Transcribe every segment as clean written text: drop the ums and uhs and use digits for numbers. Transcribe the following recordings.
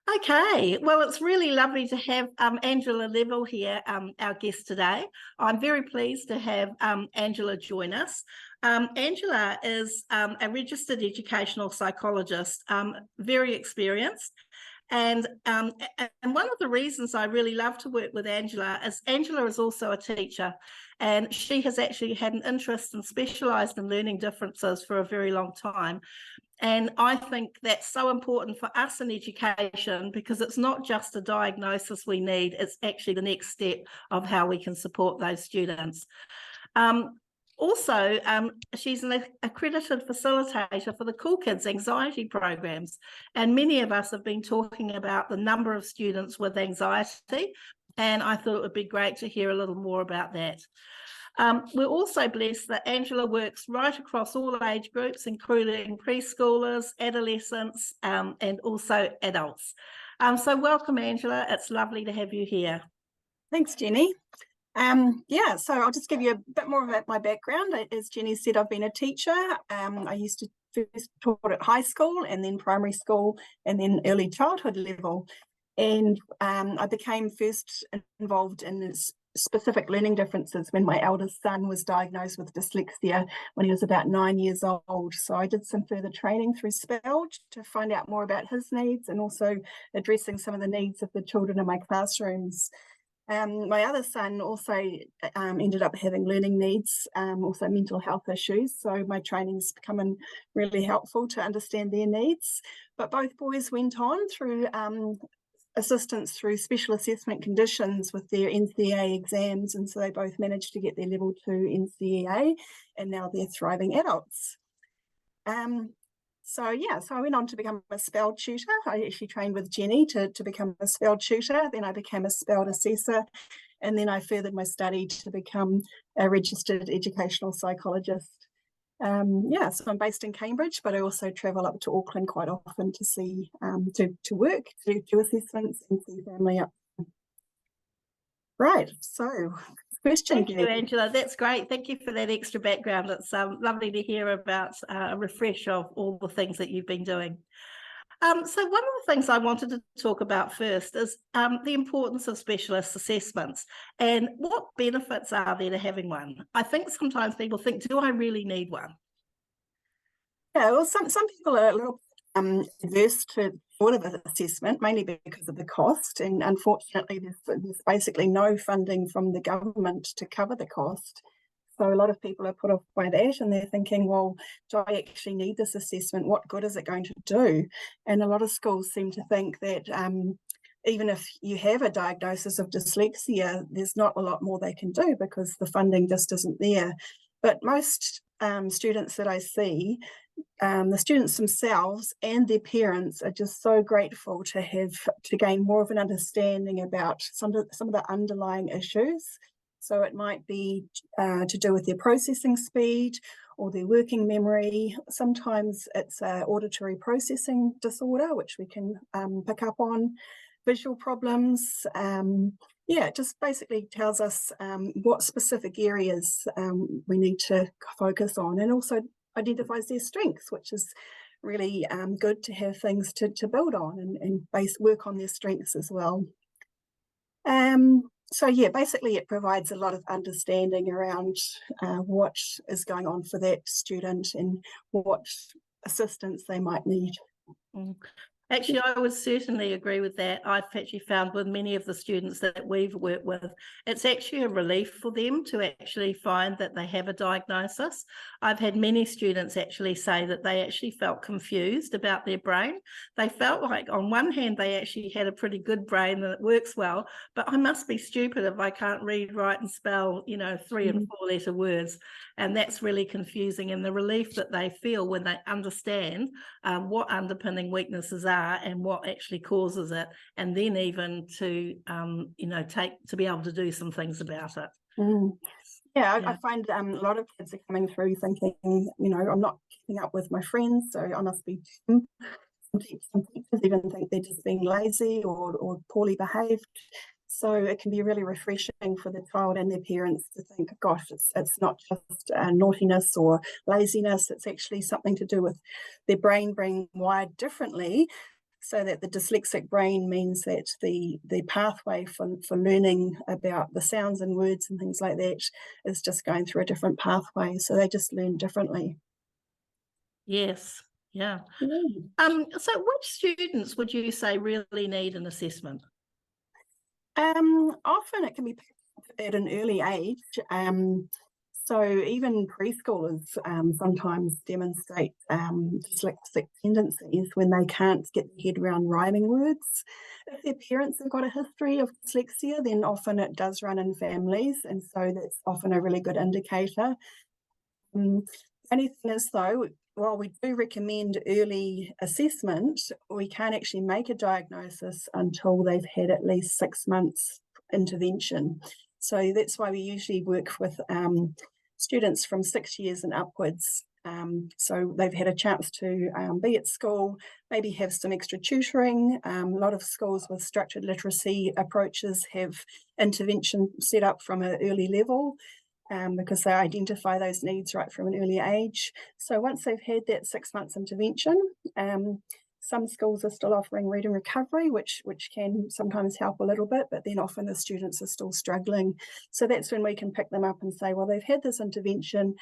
Okay, well, it's really lovely to have Angela Neville here, our guest today. I'm very pleased to have Angela join us. Angela is a registered educational psychologist, very experienced. And one of the reasons I really love to work with Angela is also a teacher, and she has actually had an interest and specialised in learning differences for a very long time. And I think that's so important for us in education, because it's not just a diagnosis we need, it's actually the next step of how we can support those students. She's an accredited facilitator for the Cool Kids anxiety programs, and many of us have been talking about the number of students with anxiety, and I thought it would be great to hear a little more about that. We're also blessed that Angela works right across all age groups, including preschoolers, adolescents, and also adults. So welcome, Angela. It's lovely to have you here. Thanks, Jenny. So I'll just give you a bit more about my background. As Jenny said, I've been a teacher. I used to first taught at high school and then primary school and then early childhood level. And I became first involved in specific learning differences when my eldest son was diagnosed with dyslexia when he was about 9 years old. So I did some further training through Spelled to find out more about his needs and also addressing some of the needs of the children in my classrooms. My other son also ended up having learning needs, also mental health issues. So my training's becoming really helpful to understand their needs. But both boys went on through assistance through special assessment conditions with their NCEA exams, and so they both managed to get their level 2 NCEA, and now they're thriving adults. So I went on to become a Spelled tutor. I actually trained with Jenny to become a Spelled tutor. Then I became a Spelled assessor, and then I furthered my study to become a registered educational psychologist. So I'm based in Cambridge, but I also travel up to Auckland quite often to see, to work, to do assessments and see family up. Right, so question. Thank you, Angela. That's great. Thank you for that extra background. It's lovely to hear about a refresh of all the things that you've been doing. So one of the things I wanted to talk about first is the importance of specialist assessments and what benefits are there to having one. I think sometimes people think, do I really need one? Yeah, well, some people are a little adverse to thought of an assessment, mainly because of the cost, and unfortunately there's basically no funding from the government to cover the cost. So a lot of people are put off by that, and they're thinking, well, do I actually need this assessment? What good is it going to do? And a lot of schools seem to think that even if you have a diagnosis of dyslexia, there's not a lot more they can do because the funding just isn't there. But most students that I see, the students themselves and their parents are just so grateful to gain more of an understanding about some of the underlying issues. So it might be to do with their processing speed or their working memory. Sometimes it's an auditory processing disorder, which we can pick up on, visual problems. It just basically tells us what specific areas we need to focus on, and also identifies their strengths, which is really good to have things to build on and work on their strengths as well. Basically it provides a lot of understanding around what is going on for that student and what assistance they might need. Actually, I would certainly agree with that. I've actually found with many of the students that we've worked with, it's actually a relief for them to actually find that they have a diagnosis. I've had many students actually say that they actually felt confused about their brain. They felt like on one hand, they actually had a pretty good brain and it works well, but I must be stupid if I can't read, write and spell, 3 and 4 letter words. And that's really confusing. And the relief that they feel when they understand what underpinning weaknesses are and what actually causes it, and then even to to be able to do some things about it. I find a lot of kids are coming through thinking, I'm not keeping up with my friends, so I must be some teachers even think they're just being lazy or poorly behaved. So it can be really refreshing for the child and their parents to think, gosh, it's not just naughtiness or laziness, it's actually something to do with their brain being wired differently so that the dyslexic brain means that the pathway for learning about the sounds and words and things like that is just going through a different pathway. So they just learn differently. Yes, yeah. Yeah. So which students would you say really need an assessment? Often it can be picked up at an early age. So even preschoolers sometimes demonstrate dyslexic tendencies when they can't get their head around rhyming words. If their parents have got a history of dyslexia, then often it does run in families, and so that's often a really good indicator. The only thing is, though, while we do recommend early assessment, we can't actually make a diagnosis until they've had at least 6 months intervention. So that's why we usually work with students from 6 years and upwards. So they've had a chance to be at school, maybe have some extra tutoring. A lot of schools with structured literacy approaches have intervention set up from an early level. Because they identify those needs right from an early age. So once they've had that 6 months intervention, some schools are still offering read and recovery, which can sometimes help a little bit, but then often the students are still struggling. So that's when we can pick them up and say, well, they've had this intervention,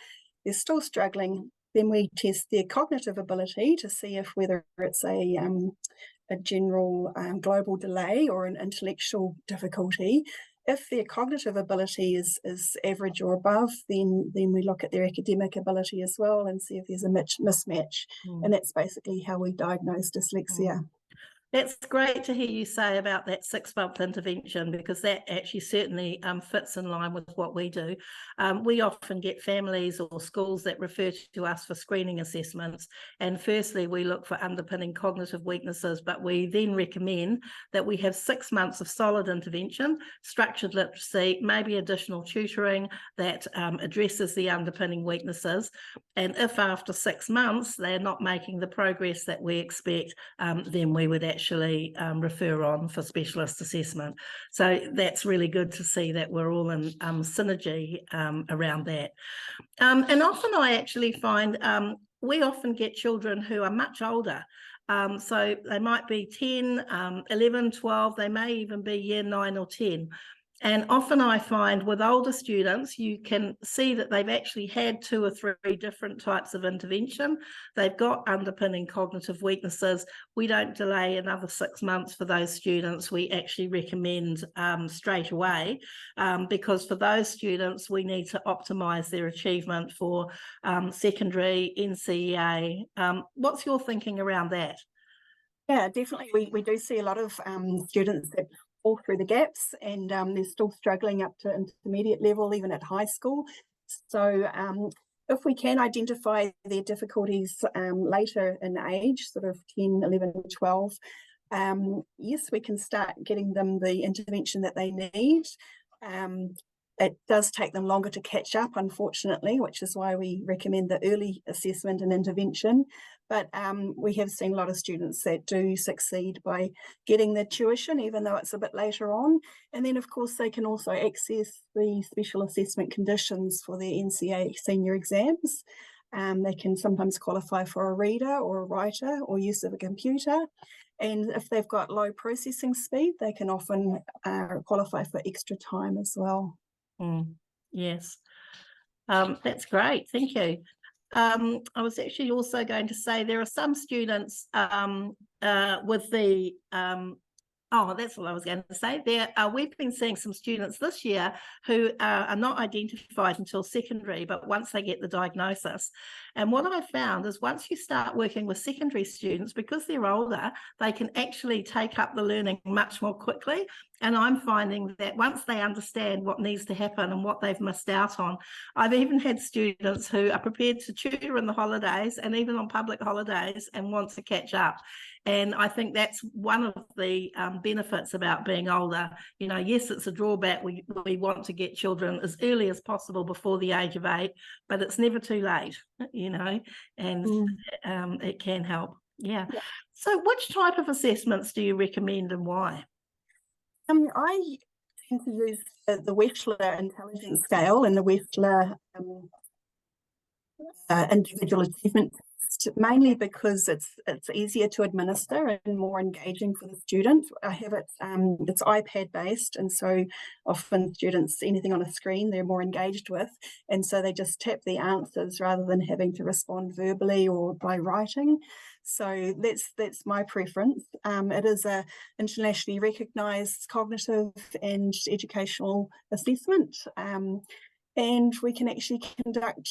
they're still struggling. Then we test their cognitive ability to see if whether it's a general global delay or an intellectual difficulty. If their cognitive ability is average or above, then we look at their academic ability as well and see if there's a mismatch. And that's basically how we diagnose dyslexia. That's great to hear you say about that 6-month intervention, because that actually certainly fits in line with what we do. We often get families or schools that refer to us for screening assessments. And firstly, we look for underpinning cognitive weaknesses, but we then recommend that we have 6 months of solid intervention, structured literacy, maybe additional tutoring that addresses the underpinning weaknesses. And if after 6 months they're not making the progress that we expect, then we would actually refer on for specialist assessment. So that's really good to see that we're all in synergy around that. And often I actually find we often get children who are much older. So they might be 10, 11, 12, they may even be year 9 or 10. And often I find with older students, you can see that they've actually had 2 or 3 different types of intervention. They've got underpinning cognitive weaknesses. We don't delay another 6 months for those students. We actually recommend straight away, because for those students, we need to optimise their achievement for secondary, NCEA. What's your thinking around that? Yeah, definitely. We do see a lot of students that fall through the gaps, and they're still struggling up to intermediate level, even at high school. So if we can identify their difficulties later in age, sort of 10, 11, 12, yes, we can start getting them the intervention that they need. It does take them longer to catch up, unfortunately, which is why we recommend the early assessment and intervention. But we have seen a lot of students that do succeed by getting their tuition, even though it's a bit later on. And then, of course, they can also access the special assessment conditions for their NCEA senior exams. They can sometimes qualify for a reader or a writer or use of a computer. And if they've got low processing speed, they can often qualify for extra time as well. Yes, that's great. Thank you. I was actually also going to say there are some students with the that's what I was going to say. We've been seeing some students this year who are not identified until secondary, but once they get the diagnosis. And what I found is once you start working with secondary students, because they're older, they can actually take up the learning much more quickly. And I'm finding that once they understand what needs to happen and what they've missed out on, I've even had students who are prepared to tutor in the holidays and even on public holidays and want to catch up. And I think that's one of the benefits about being older. You know, yes, it's a drawback. We want to get children as early as possible before the age of 8, but it's never too late, you know, and it can help. Yeah. So which type of assessments do you recommend and why? I tend to use the Wechsler intelligence scale and the Wechsler individual achievement mainly because it's easier to administer and more engaging for the student. I have it, it's iPad based, and so often students, anything on a screen, they're more engaged with, and so they just tap the answers rather than having to respond verbally or by writing. So that's my preference. It is a internationally recognised cognitive and educational assessment. And we can actually conduct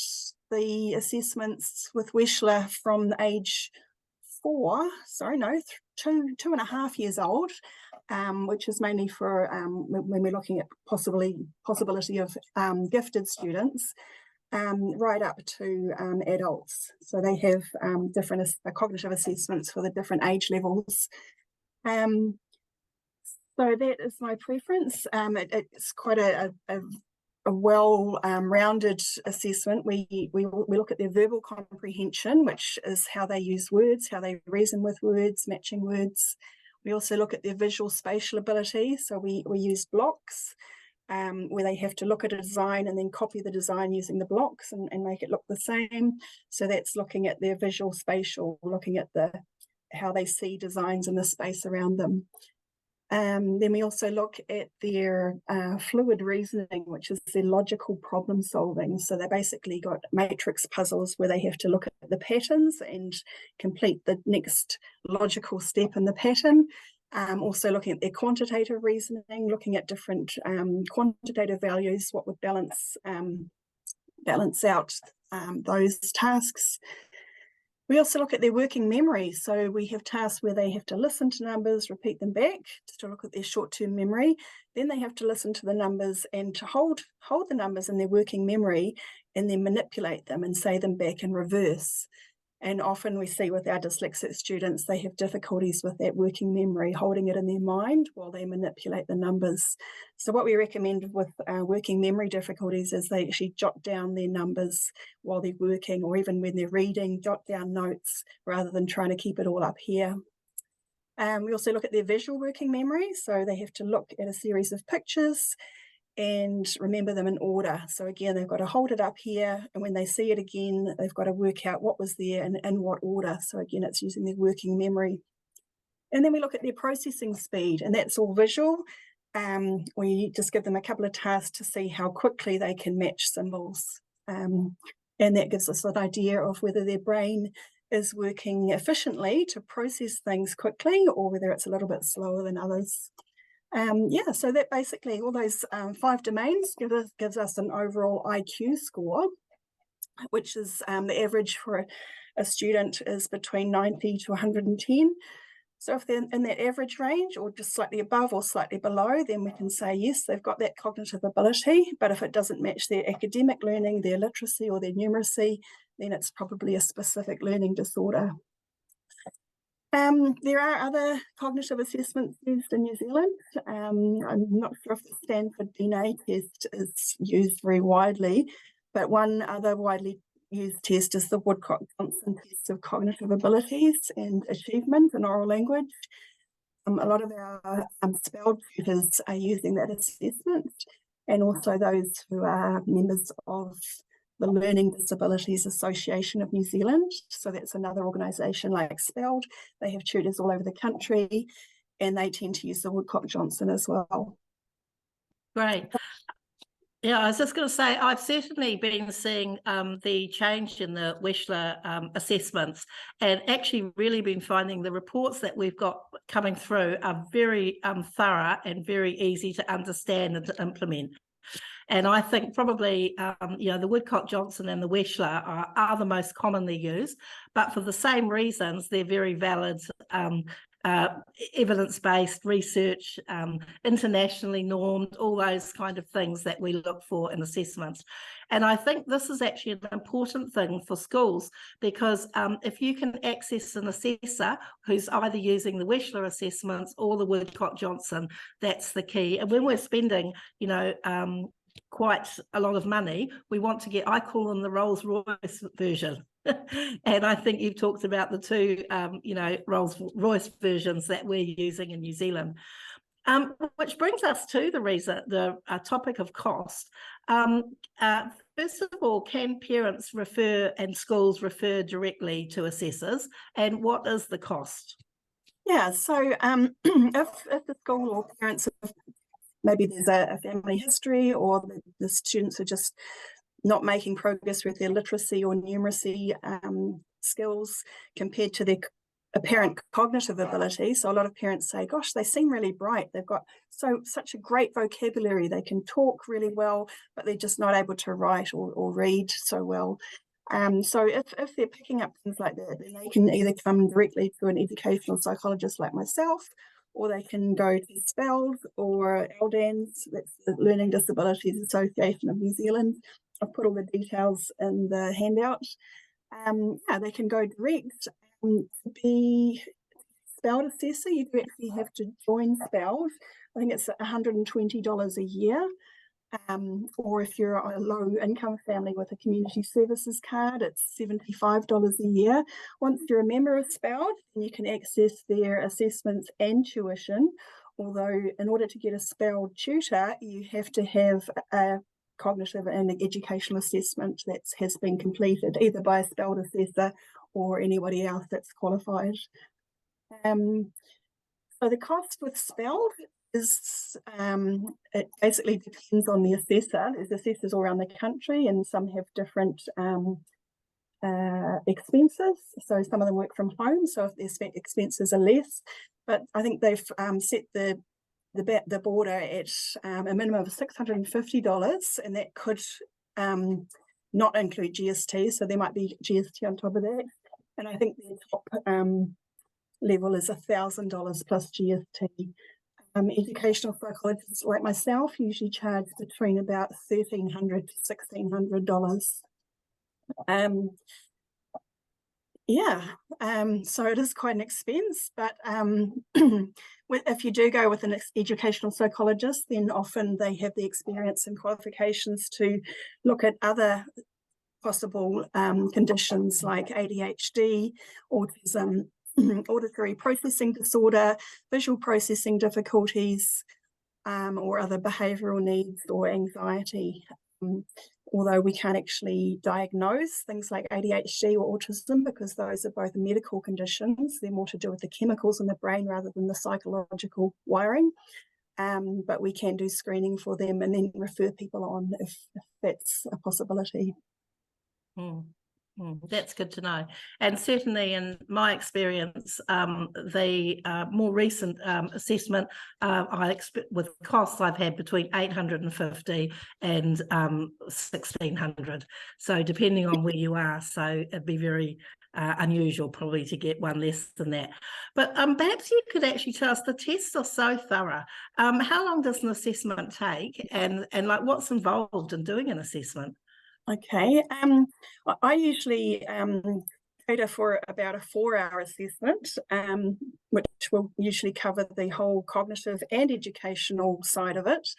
the assessments with Wechsler from age 2.5 years old, which is mainly for when we're looking at possibility of gifted students, right up to adults. So they have different cognitive assessments for the different age levels. So that is my preference. It's quite a well-rounded assessment. We look at their verbal comprehension, which is how they use words, how they reason with words, matching words. We also look at their visual spatial ability. So we use blocks where they have to look at a design and then copy the design using the blocks and make it look the same. So that's looking at their visual spatial, looking at how they see designs in the space around them. Then we also look at their fluid reasoning, which is their logical problem solving. So they basically got matrix puzzles where they have to look at the patterns and complete the next logical step in the pattern. Also looking at their quantitative reasoning, looking at different quantitative values, what would balance out those tasks. We also look at their working memory. So we have tasks where they have to listen to numbers, repeat them back, just to look at their short-term memory. Then they have to listen to the numbers and to hold the numbers in their working memory and then manipulate them and say them back in reverse. And often we see with our dyslexic students, they have difficulties with that working memory, holding it in their mind while they manipulate the numbers. So what we recommend with working memory difficulties is they actually jot down their numbers while they're working, or even when they're reading, jot down notes rather than trying to keep it all up here. We also look at their visual working memory. So they have to look at a series of pictures and remember them in order. So again, they've got to hold it up here, and when they see it again, they've got to work out what was there and in what order. So again, it's using their working memory. And then we look at their processing speed, and that's all visual. We just give them a couple of tasks to see how quickly they can match symbols. And that gives us an idea of whether their brain is working efficiently to process things quickly, or whether it's a little bit slower than others. So that basically, all those 5 domains gives us an overall IQ score, which is the average for a student is between 90 to 110. So if they're in that average range, or just slightly above or slightly below, then we can say, yes, they've got that cognitive ability. But if it doesn't match their academic learning, their literacy or their numeracy, then it's probably a specific learning disorder. There are other cognitive assessments used in New Zealand. I'm not sure if the Stanford DNA test is used very widely, but one other widely used test is the Woodcock-Johnson test of cognitive abilities and achievement in oral language. A lot of our spelled tutors are using that assessment, and also those who are members of the Learning Disabilities Association of New Zealand. So that's another organisation like Spelled. They have tutors all over the country, and they tend to use the Woodcock-Johnson as well. Great. Yeah, I was just going to say, I've certainly been seeing the change in the Wechsler assessments, and actually really been finding the reports that we've got coming through are very thorough and very easy to understand and to implement. And I think probably, the Woodcock-Johnson and the Wechsler are the most commonly used, but for the same reasons, they're very valid, evidence-based research, internationally normed, all those kind of things that we look for in assessments. And I think this is actually an important thing for schools, because if you can access an assessor who's either using the Wechsler assessments or the Woodcock-Johnson, that's the key. And when we're spending, quite a lot of money, we want to get, I call them the Rolls-Royce version. And I think you've talked about the two, Rolls-Royce versions that we're using in New Zealand. Which brings us to the topic of cost. first of all, can parents refer and schools refer directly to assessors, and what is the cost? Yeah, so if the school or parents, maybe there's a family history, or the students are just not making progress with their literacy or numeracy skills compared to their apparent cognitive ability. So a lot of parents say, gosh, they seem really bright. They've got such a great vocabulary. They can talk really well, but they're just not able to write or read so well. So if they're picking up things like that, then they can either come directly to an educational psychologist like myself, or they can go to SPELD or LDANS, that's the Learning Disabilities Association of New Zealand. I've put all the details in the handout. Yeah, they can go direct. To be SPELD assessor, you do actually have to join SPELD. I think it's $120 a year. Or if you're a low income family with a community services card, it's $75 a year. Once you're a member of SPELD, you can access their assessments and tuition. Although in order to get a SPELD tutor, you have to have a cognitive and educational assessment that has been completed either by a SPELD assessor or anybody else that's qualified. So the cost with SPELD is, it basically depends on the assessor. There's assessors all around the country, and some have different expenses. So some of them work from home, so if their expenses are less. But I think they've set the border at a minimum of $650, and that could not include GST. So there might be GST on top of that. And I think the top level is $1,000 plus GST. Educational psychologists like myself usually charge between about $1,300 to $1,600. So it is quite an expense, but if you do go with an educational psychologist, then often they have the experience and qualifications to look at other possible conditions like ADHD, autism, auditory processing disorder, visual processing difficulties, or other behavioural needs or anxiety. Although we can't actually diagnose things like ADHD or autism because those are both medical conditions. They're more to do with the chemicals in the brain rather than the psychological wiring. But we can do screening for them and then refer people on if that's a possibility. That's good to know. And certainly in my experience, the more recent assessment, with costs I've had between $850 and $1,600. So depending on where you are, so it'd be very unusual probably to get one less than that. But perhaps you could actually tell us, the tests are so thorough. How long does an assessment take, and like what's involved in doing an assessment? Okay, I usually cater for about a 4-hour assessment, which will usually cover the whole cognitive and educational side of it.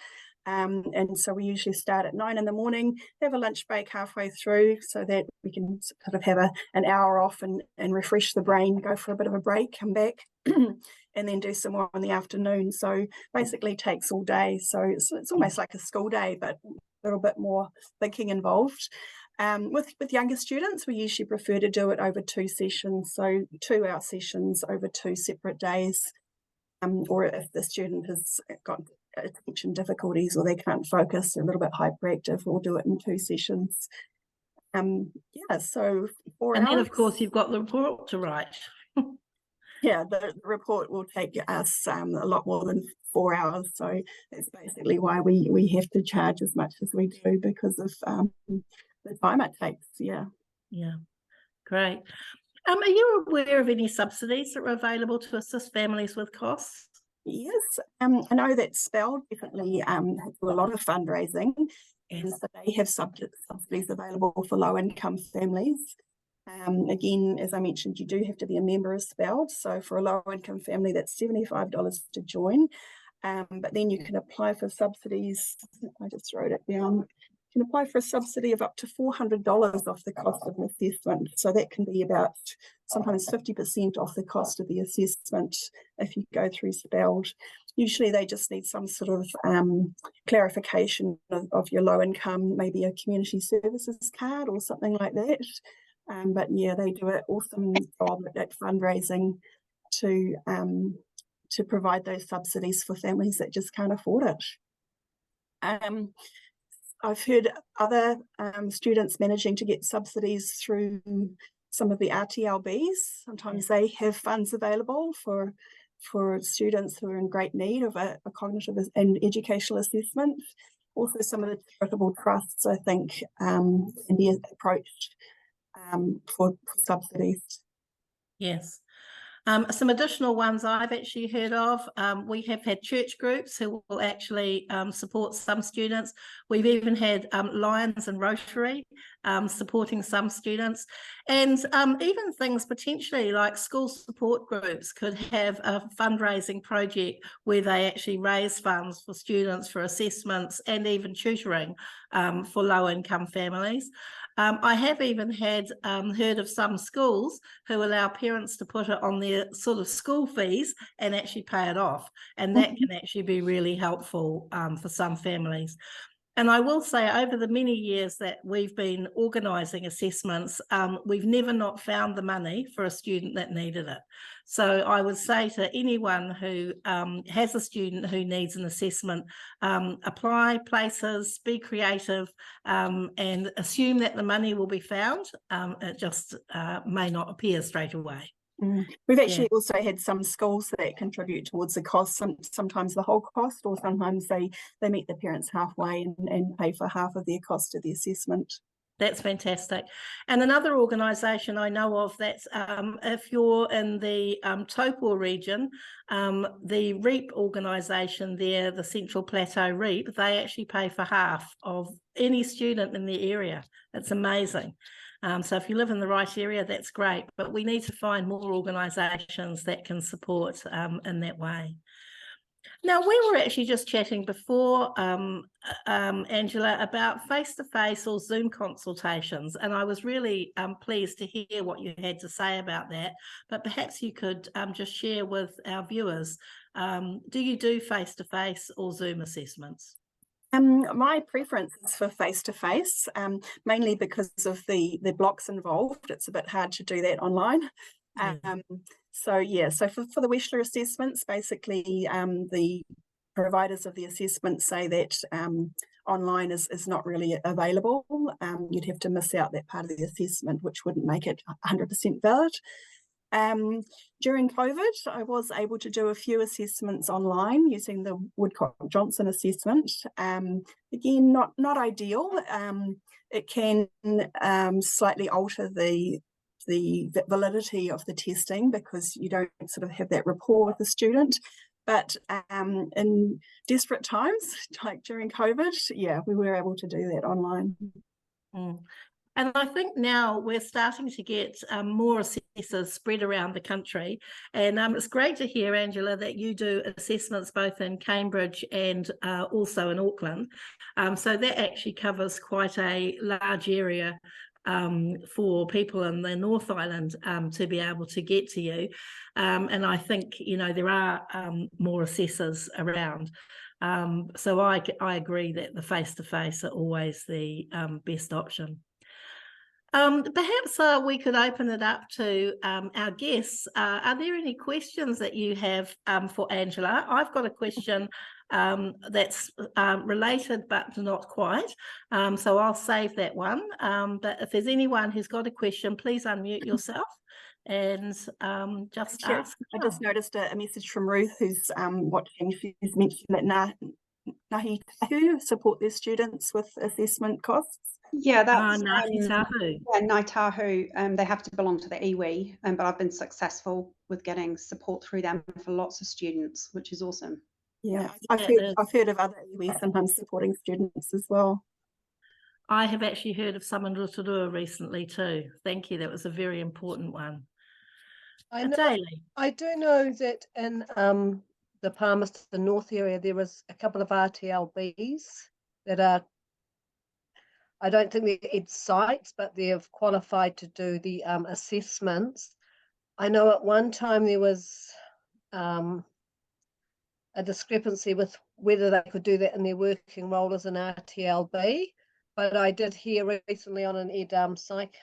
And so we usually start at 9 in the morning, have a lunch break halfway through so that we can sort of have an hour off and refresh the brain, go for a bit of a break, come back, and then do some more in the afternoon. So basically takes all day. So it's almost like a school day, but a little bit more thinking involved. With younger students, we usually prefer to do it over 2 sessions, so 2-hour sessions over 2 separate days. Or if the student has got attention difficulties or they can't focus, they're a little bit hyperactive, we'll do it in 2 sessions. So 4 hours. And then, of course, you've got the report to write. Yeah, the report will take us a lot more than 4 hours. So that's basically why we have to charge as much as we do, because of the time it takes. Yeah, great. Are you aware of any subsidies that are available to assist families with costs? Yes, I know that SPELD definitely do a lot of fundraising, and so they have subsidies available for low-income families. Again, as I mentioned, you do have to be a member of SPELD. So for a low-income family, that's $75 to join. But then you can apply for subsidies. I just wrote it down. You can apply for a subsidy of up to $400 off the cost of an assessment. So that can be about sometimes 50% off the cost of the assessment if you go through SPELD. Usually they just need some sort of clarification of your low income, maybe a community services card or something like that. But yeah, they do an awesome job at fundraising to provide those subsidies for families that just can't afford it. I've heard other students managing to get subsidies through some of the RTLBs. Sometimes they have funds available for students who are in great need of a cognitive and educational assessment. Also, some of the charitable trusts, I think, can be approached for subsidies. Yes. Some additional ones I've actually heard of, we have had church groups who will actually support some students. We've even had Lions and Rotary supporting some students, and even things potentially like school support groups could have a fundraising project where they actually raise funds for students for assessments and even tutoring for low-income families. I have even heard of some schools who allow parents to put it on their sort of school fees and actually pay it off. And that can actually be really helpful for some families. And I will say, over the many years that we've been organising assessments, we've never not found the money for a student that needed it. So I would say to anyone who has a student who needs an assessment, apply places, be creative, and assume that the money will be found. It just may not appear straight away. We've actually also had some schools that contribute towards the cost, sometimes the whole cost, or sometimes they meet the parents halfway and pay for half of their cost of the assessment. That's fantastic. And another organisation I know of that's, if you're in the Taupo region, the REAP organisation there, the Central Plateau REAP, they actually pay for half of any student in the area. It's amazing. So if you live in the right area, that's great. But we need to find more organisations that can support in that way. Now, we were actually just chatting before, Angela, about face-to-face or Zoom consultations, and I was really pleased to hear what you had to say about that. But perhaps you could just share with our viewers, do you do face-to-face or Zoom assessments? My preference is for face-to-face, mainly because of the blocks involved. It's a bit hard to do that online. So for the Weshler assessments, basically the providers of the assessment say that online is not really available. You'd have to miss out that part of the assessment, which wouldn't make it 100% valid. During COVID, I was able to do a few assessments online using the Woodcock-Johnson assessment. Again, not ideal. It can slightly alter the validity of the testing because you don't sort of have that rapport with the student. But in desperate times, like during COVID, we were able to do that online. And I think now we're starting to get more assessors spread around the country. And it's great to hear, Angela, that you do assessments both in Cambridge and also in Auckland. So that actually covers quite a large area for people in the North Island to be able to get to you. And I think, there are more assessors around. So I agree that the face-to-face are always the best option. Perhaps we could open it up to our guests. Are there any questions that you have for Angela? I've got a question that's related but not quite, so I'll save that one. But if there's anyone who's got a question, please unmute yourself and just ask. I just noticed a message from Ruth who's watching. She's mentioned that Ngāhi Tahu support their students with assessment costs. Yeah, that's Ngāhi Tahu. Yeah, Ngāi Tahu. They have to belong to the iwi, but I've been successful with getting support through them for lots of students, which is awesome. Yeah, I've heard of other iwi sometimes supporting students as well. I have actually heard of some in Rotorua recently too. Thank you. That was a very important one. I do know that in the Palmerston North area, there is a couple of RTLBs that are, I don't think they're ed sites, but they've qualified to do the assessments. I know at one time there was a a discrepancy with whether they could do that in their working role as an RTLB. But I did hear recently on an ed psych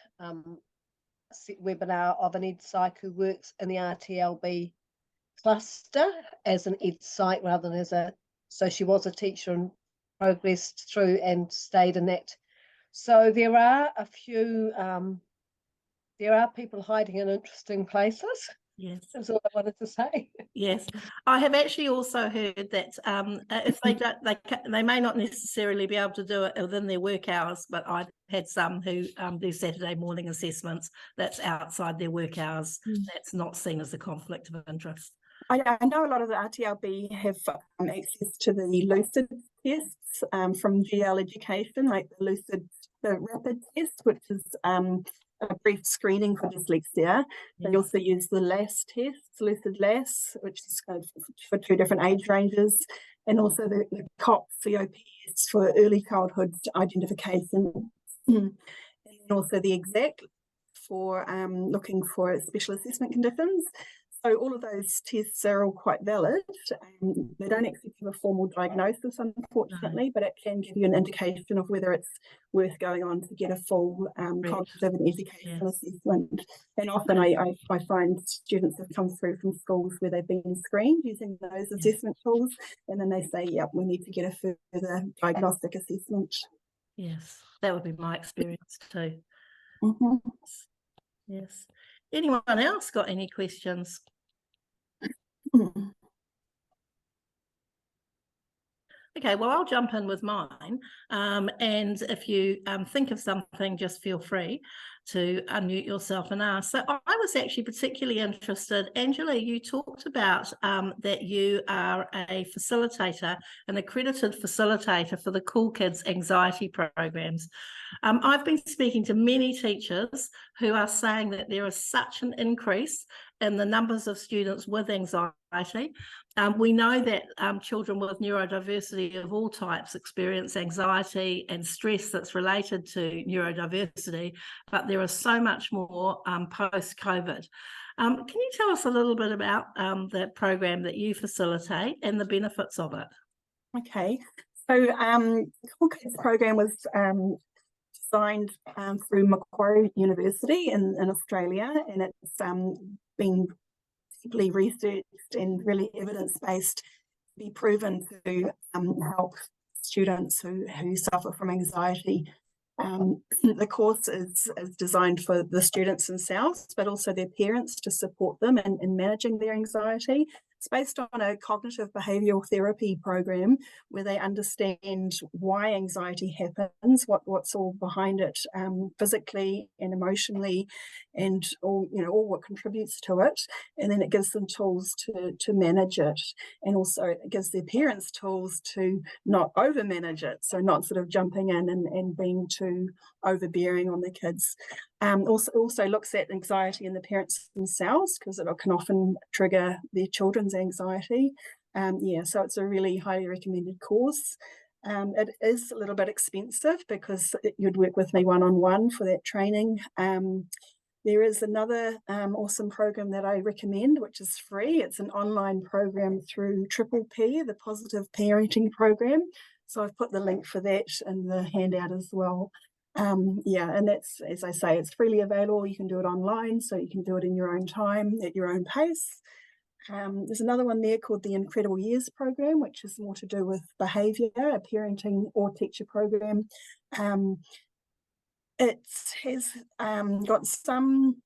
webinar of an ed psych who works in the RTLB cluster as an ed psych rather than as a, so she was a teacher and progressed through and stayed in that. So there are a few, there are people hiding in interesting places. Yes, That's all I wanted to say. yes. I have actually also heard that if they don't, they may not necessarily be able to do it within their work hours, but I've had some who do Saturday morning assessments that's outside their work hours. That's not seen as a conflict of interest. I know a lot of the RTLB have access to the lucid tests from GL Education, like the rapid test, which is a brief screening for dyslexia. They also use the LAS tests, lucid LAS, which is for 2 different age ranges, and also the COPS for early childhood identification, and also the EXACT for looking for special assessment conditions. So all of those tests are all quite valid. They don't actually give a formal diagnosis, unfortunately, but it can give you an indication of whether it's worth going on to get a full cognitive and educational assessment. And often I find students have come through from schools where they've been screened using those assessment tools, and then they say, yep, we need to get a further diagnostic assessment. Yes, that would be my experience too. Yes. Anyone else got any questions? Okay, well, I'll jump in with mine. And if you think of something, just feel free to unmute yourself and ask. So I was actually particularly interested, Angela, you talked about that you are a facilitator, an accredited facilitator for the Cool Kids anxiety programs. I've been speaking to many teachers who are saying that there is such an increase in the numbers of students with anxiety. We know that children with neurodiversity of all types experience anxiety and stress that's related to neurodiversity, but there is so much more post-COVID. Can you tell us a little bit about the program that you facilitate and the benefits of it? Okay, so the Cool Kids program was designed through Macquarie University in Australia, and it's been deeply researched and really evidence-based to be proven to help students who suffer from anxiety. The course is designed for the students themselves, but also their parents to support them in managing their anxiety. It's based on a cognitive behavioural therapy program where they understand why anxiety happens, what's all behind it, physically and emotionally, and all what contributes to it. And then it gives them tools to manage it, and also it gives their parents tools to not over-manage it, so not sort of jumping in and being too overbearing on the kids. Also looks at anxiety in the parents themselves, because it can often trigger their children's anxiety. So it's a really highly recommended course. It is a little bit expensive because you'd work with me one-on-one for that training. There is another awesome program that I recommend, which is free. It's an online program through Triple P, the Positive Parenting Program. So I've put the link for that in the handout as well. And that's, as I say, it's freely available. You can do it online, so you can do it in your own time, at your own pace. There's another one there called the Incredible Years program, which is more to do with behaviour, a parenting or teacher program. It has got some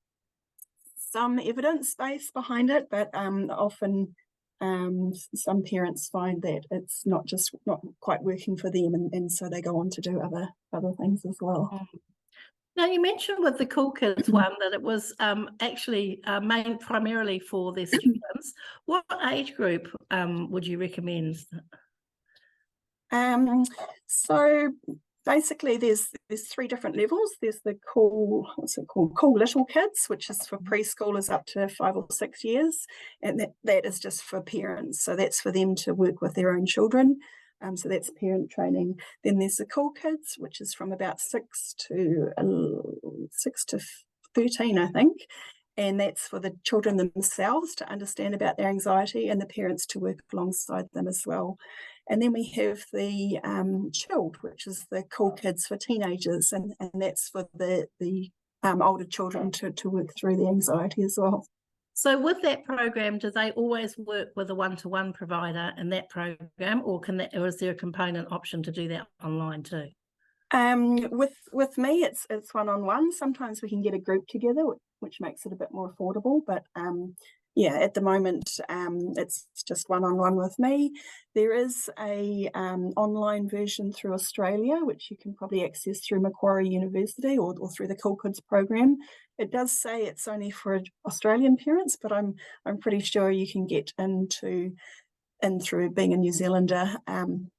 evidence base behind it, but often some parents find that it's not quite working for them, and so they go on to do other things as well. Now, you mentioned with the Cool Kids one that it was actually made primarily for their students. What age group would you recommend? So basically there's 3 different levels. There's the Cool Little Kids, which is for preschoolers up to 5 or 6 years, and that is just for parents. So that's for them to work with their own children. So that's parent training. Then there's the Cool Kids, which is from about 6 to 13, I think. And that's for the children themselves to understand about their anxiety and the parents to work alongside them as well. And then we have the chilled, which is the cool kids for teenagers, and that's for the older children to work through the anxiety as well. So with that program, do they always work with a one-to-one provider in that program, or is there a component option to do that online too? With me, it's one-on-one. Sometimes we can get a group together, which makes it a bit more affordable. But yeah, at the moment, it's just one-on-one with me. There is a online version through Australia, which you can probably access through Macquarie University or through the Cool Kids program. It does say it's only for Australian parents, but I'm pretty sure you can get in through being a New Zealander.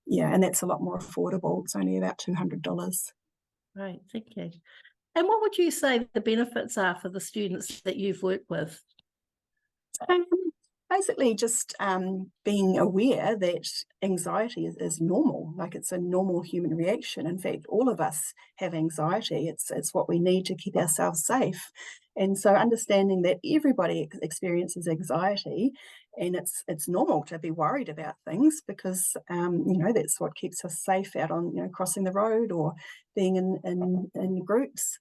Yeah, and that's a lot more affordable. It's only about $200. Right, thank you. And what would you say the benefits are for the students that you've worked with? Basically just being aware that anxiety is normal, like it's a normal human reaction. In fact, all of us have anxiety. It's what we need to keep ourselves safe. And so understanding that everybody experiences anxiety, and it's normal to be worried about things because that's what keeps us safe out on crossing the road or being in groups.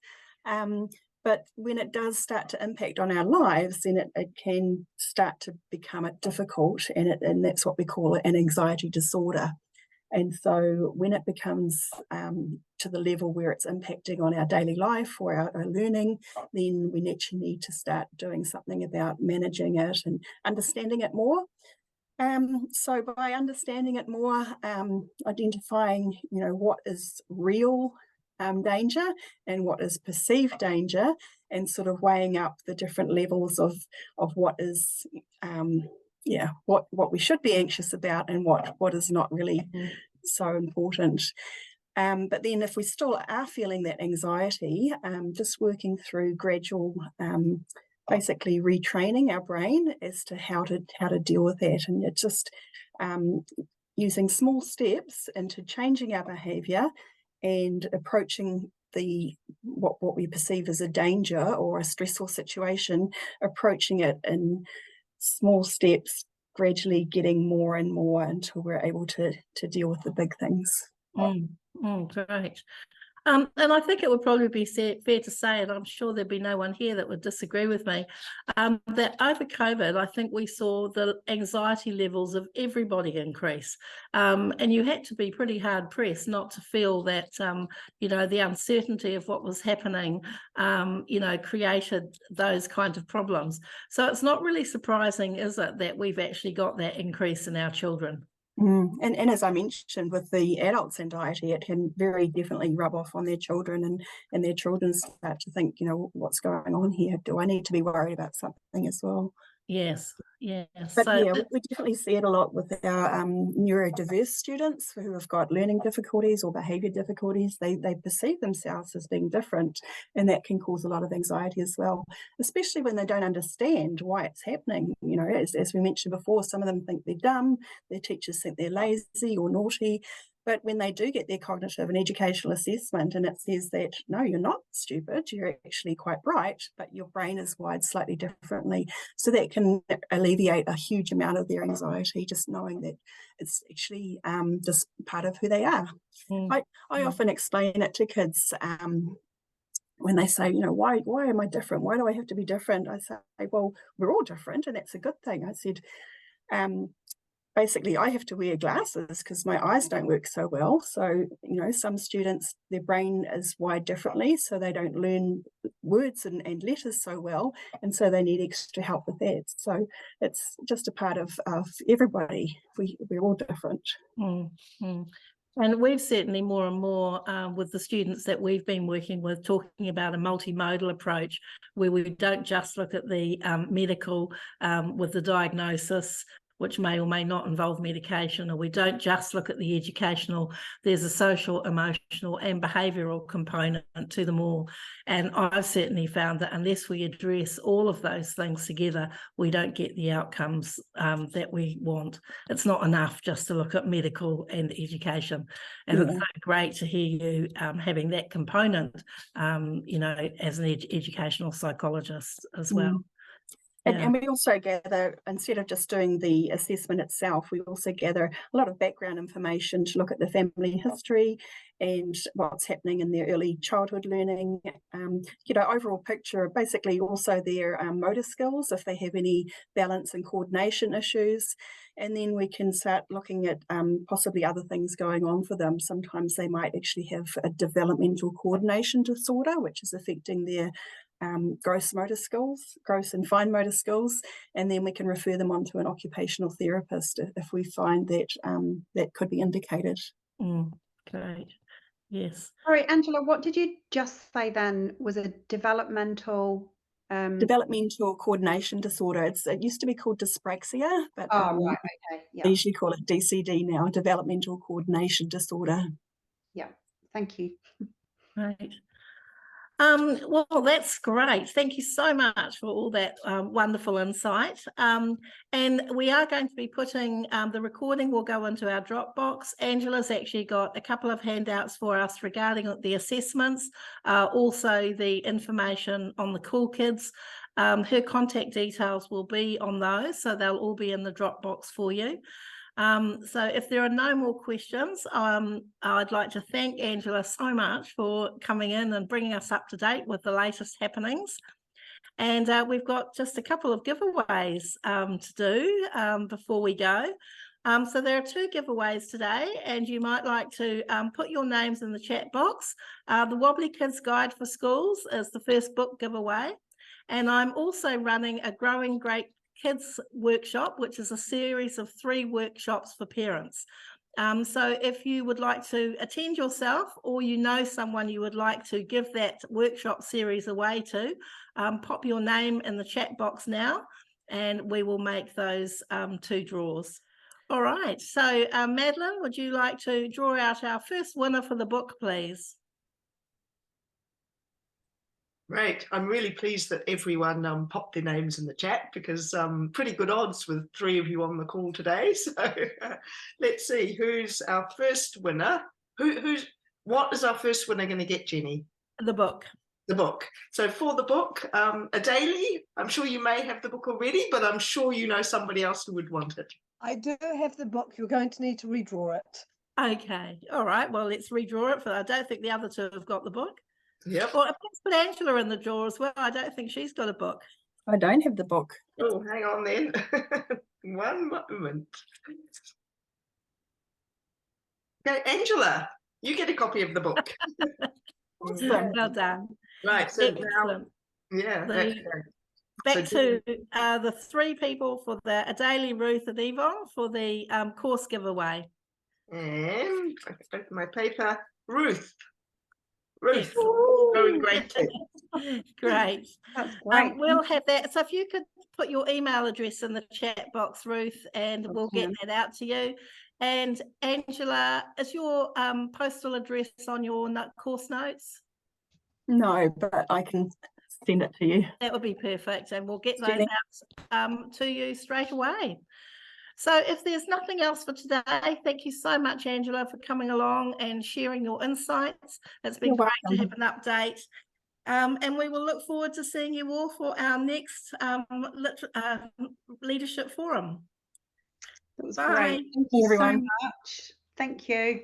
But when it does start to impact on our lives, then it can start to become difficult, and that's what we call an anxiety disorder. And so when it becomes to the level where it's impacting on our daily life or our learning, then we actually need to start doing something about managing it and understanding it more. So by understanding it more, identifying, what is real danger and what is perceived danger, and sort of weighing up the different levels of what is what we should be anxious about and what is not really so important. But then if we still are feeling that anxiety, just working through gradual basically retraining our brain as to how to deal with that, and it's just using small steps into changing our behavior and approaching what we perceive as a danger or a stressful situation, approaching it in small steps, gradually getting more and more until we're able to deal with the big things. Great. And I think it would probably be fair to say, and I'm sure there'd be no one here that would disagree with me, that over COVID, I think we saw the anxiety levels of everybody increase. And you had to be pretty hard pressed not to feel that, the uncertainty of what was happening, created those kind of problems. So it's not really surprising, is it, that we've actually got that increase in our children? And as I mentioned, with the adults' anxiety, it can very definitely rub off on their children, and their children start to think, what's going on here? Do I need to be worried about something as well? Yes. But so, yeah, we definitely see it a lot with our neurodiverse students who have got learning difficulties or behaviour difficulties. They perceive themselves as being different, and that can cause a lot of anxiety as well, especially when they don't understand why it's happening. As we mentioned before, some of them think they're dumb, their teachers think they're lazy or naughty. But when they do get their cognitive and educational assessment and it says that, no, you're not stupid, you're actually quite bright, but your brain is wired slightly differently. So that can alleviate a huge amount of their anxiety, just knowing that it's actually just part of who they are. I often explain it to kids when they say, why am I different? Why do I have to be different? I say, well, we're all different, and that's a good thing. I said, basically, I have to wear glasses because my eyes don't work so well. So, some students, their brain is wired differently, so they don't learn words and letters so well, and so they need extra help with that. So it's just a part of everybody. We're all different. And we've certainly more and more with the students that we've been working with, talking about a multimodal approach where we don't just look at the medical with the diagnosis, which may or may not involve medication, or we don't just look at the educational, there's a social, emotional and behavioural component to them all. And I've certainly found that unless we address all of those things together, we don't get the outcomes that we want. It's not enough just to look at medical and education. And it's so great to hear you having that component, as an educational psychologist as well. And we also gather, instead of just doing the assessment itself, we also gather a lot of background information to look at the family history and what's happening in their early childhood learning, overall picture, basically also their motor skills, if they have any balance and coordination issues. And then we can start looking at possibly other things going on for them. Sometimes they might actually have a developmental coordination disorder, which is affecting their gross and fine motor skills, and then we can refer them on to an occupational therapist if we find that that could be indicated. Great. Yes. Sorry, Angela, what did you just say then? Was a developmental coordination disorder. It used to be called dyspraxia, but right, okay, yeah. They usually call it DCD now, developmental coordination disorder. Yeah, thank you. Right. Well, that's great. Thank you so much for all that wonderful insight. And we are going to be putting the recording will go into our Dropbox. Angela's actually got a couple of handouts for us regarding the assessments, also the information on the Cool Kids. Her contact details will be on those, so they'll all be in the Dropbox for you. So if there are no more questions, I'd like to thank Angela so much for coming in and bringing us up to date with the latest happenings. And we've got just a couple of giveaways to do before we go. So there are 2 giveaways today, and you might like to put your names in the chat box. The Wobbly Kids Guide for Schools is the first book giveaway. And I'm also running a Growing Great Kids workshop, which is a series of 3 workshops for parents. So if you would like to attend yourself, or you know someone you would like to give that workshop series away to, pop your name in the chat box now, and we will make those 2 draws. All right, so Madeline, would you like to draw out our first winner for the book, please? Great. I'm really pleased that everyone popped their names in the chat, because pretty good odds with 3 of you on the call today. So let's see who's our first winner. What is our first winner going to get, Jenny? The book. The book. So for the book, a daily, I'm sure you may have the book already, but I'm sure you know somebody else who would want it. I do have the book. You're going to need to redraw it. Okay. All right. Well, let's redraw it. I don't think the other 2 have got the book. Yep. Well, let's put Angela in the drawer as well. I don't think she's got a book. I don't have the book. Oh, hang on then. One moment. Okay, Angela, you get a copy of the book. Awesome. Well done. Right. So Excellent. now, yeah. So That's great. back So to the 3 people for the Adaly, Ruth and Yvonne for the course giveaway. And I can open my paper. Ruth, Excellent. Growing Great Kids. Great. That's great. We'll have that. So if you could put your email address in the chat box, Ruth, and we'll get that out to you. And Angela, is your postal address on your course notes? No, but I can send it to you. That would be perfect, and we'll get those out to you straight away. So if there's nothing else for today, thank you so much, Angela, for coming along and sharing your insights. It's been great to have an update. And we will look forward to seeing you all for our next leadership forum. That was Bye. great. Thank you, everyone. So much. Thank you.